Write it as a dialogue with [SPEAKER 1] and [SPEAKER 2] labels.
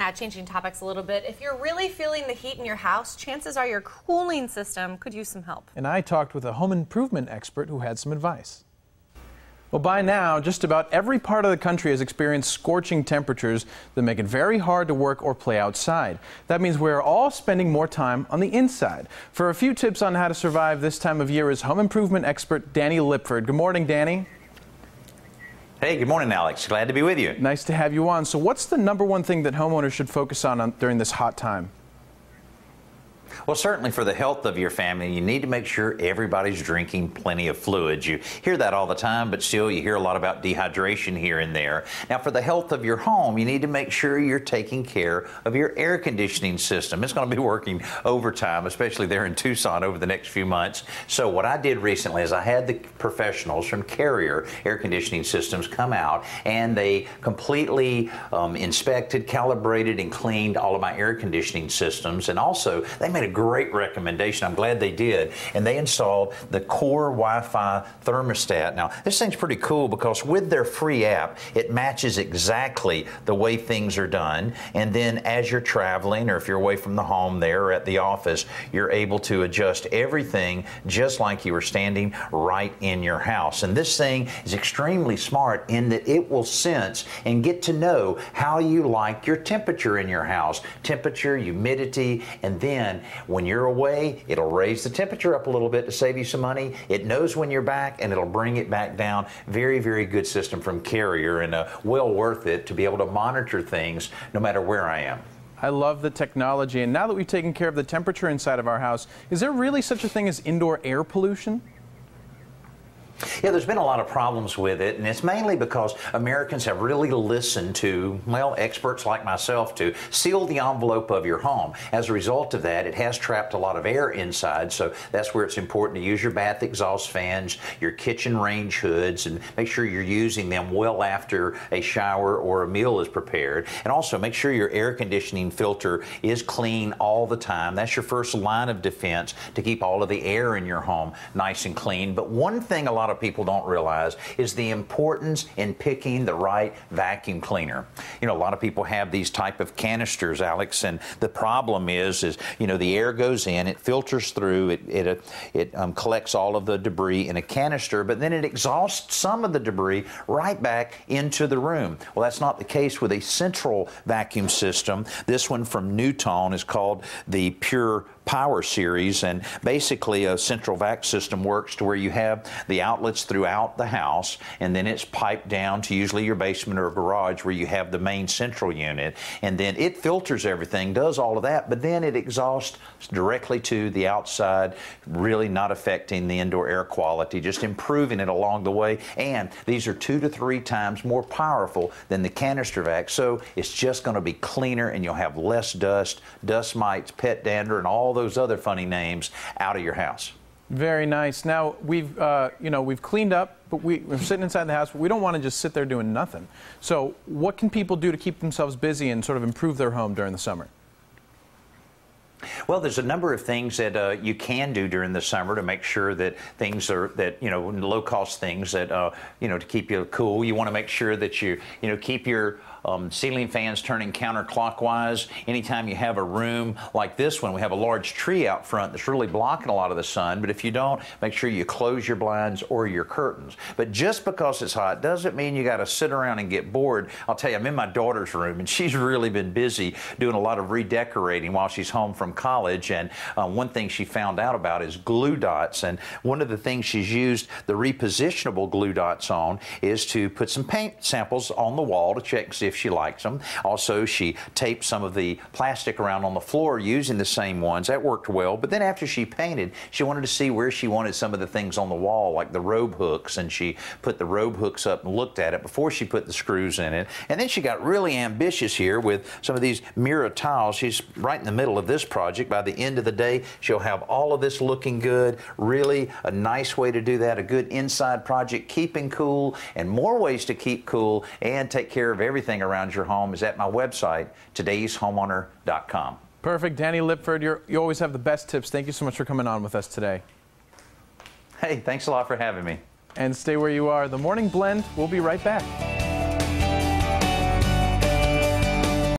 [SPEAKER 1] Now, changing topics a little bit, if you're really feeling the heat in your house, chances are your cooling system could use some help.
[SPEAKER 2] And I talked with a home improvement expert who had some advice. Well, by now, just about every part of the country has experienced scorching temperatures that make it very hard to work or play outside. That means we're all spending more time on the inside. For a few tips on how to survive this time of year is home improvement expert Danny Lipford. Good morning, Danny.
[SPEAKER 3] Hey, good morning, Alex. Glad to be with you.
[SPEAKER 2] Nice to have you on. So what's the #1 thing that homeowners should focus on during this hot time?
[SPEAKER 3] Well, certainly for the health of your family, you need to make sure everybody's drinking plenty of fluids. You hear that all the time, but still you hear a lot about dehydration here and there. Now, for the health of your home, you need to make sure you're taking care of your air conditioning system. It's going to be working overtime, especially there in Tucson over the next few months. So what I did recently is I had the professionals from Carrier Air Conditioning Systems come out, and they completely inspected, calibrated, and cleaned all of my air conditioning systems. And also, they made a great recommendation. I'm glad they did. And they installed the Core Wi-Fi thermostat. Now, this thing's pretty cool because with their free app, it matches exactly the way things are done. And then as you're traveling, or if you're away from the home there or at the office, you're able to adjust everything just like you were standing right in your house. And this thing is extremely smart in that it will sense and get to know how you like your temperature in your house. Temperature, humidity, and then when you're away, it'll raise the temperature up a little bit to save you some money. It knows when you're back, and it'll bring it back down. Very, very good system from Carrier, and well worth it to be able to monitor things no matter where I am.
[SPEAKER 2] I love the technology, and now that we've taken care of the temperature inside of our house, is there really such a thing as indoor air pollution?
[SPEAKER 3] Yeah, there's been a lot of problems with it, and it's mainly because Americans have really listened to, well, experts like myself to seal the envelope of your home. As a result of that, it has trapped a lot of air inside, so that's where it's important to use your bath exhaust fans, your kitchen range hoods, and make sure you're using them well after a shower or a meal is prepared. And also make sure your air conditioning filter is clean all the time. That's your first line of defense to keep all of the air in your home nice and clean. But one thing a lot of people don't realize is the importance in picking the right vacuum cleaner. You know, a lot of people have these type of canisters, Alex, and the problem is you know, the air goes in, it filters through, it collects all of the debris in a canister, but then it exhausts some of the debris right back into the room. Well, that's not the case with a central vacuum system. This one from Newton is called the Pure Power Series, and basically a central vac system works to where you have the outlets throughout the house, and then it's piped down to usually your basement or garage where you have the main central unit, and then it filters everything, does all of that, but then it exhausts directly to the outside, really not affecting the indoor air quality, just improving it along the way. And these are 2 to 3 times more powerful than the canister vac, so it's just going to be cleaner, and you'll have less dust, dust mites, pet dander, and all those other funny names out of your house.
[SPEAKER 2] Very nice. Now we've cleaned up, but we're sitting inside the house, but we don't want to just sit there doing nothing. So what can people do to keep themselves busy and sort of improve their home during the summer?
[SPEAKER 3] Well, there's a number of things that you can do during the summer to make sure that things are, low-cost things that, to keep you cool. You want to make sure that you keep your ceiling fans turning counterclockwise. Anytime you have a room like this one, we have a large tree out front that's really blocking a lot of the sun, but if you don't, make sure you close your blinds or your curtains. But just because it's hot doesn't mean you got to sit around and get bored. I'll tell you, I'm in my daughter's room, and she's really been busy doing a lot of redecorating while she's home from college, and one thing she found out about is glue dots, and one of the things she's used the repositionable glue dots on is to put some paint samples on the wall to check and see if she likes them. Also, she taped some of the plastic around on the floor using the same ones. That worked well, but then after she painted, she wanted to see where she wanted some of the things on the wall, like the robe hooks, and she put the robe hooks up and looked at it before she put the screws in it. And then she got really ambitious here with some of these mirror tiles. She's right in the middle of this project. By the end of the day, she'll have all of this looking good. Really a nice way to do that, a good inside project, keeping cool, and more ways to keep cool and take care of everything around your home is at my website, todayshomeowner.com.
[SPEAKER 2] Perfect. Danny Lipford, you always have the best tips. Thank you so much for coming on with us today.
[SPEAKER 3] Hey, thanks a lot for having me.
[SPEAKER 2] And stay where you are. The Morning Blend, we'll be right back.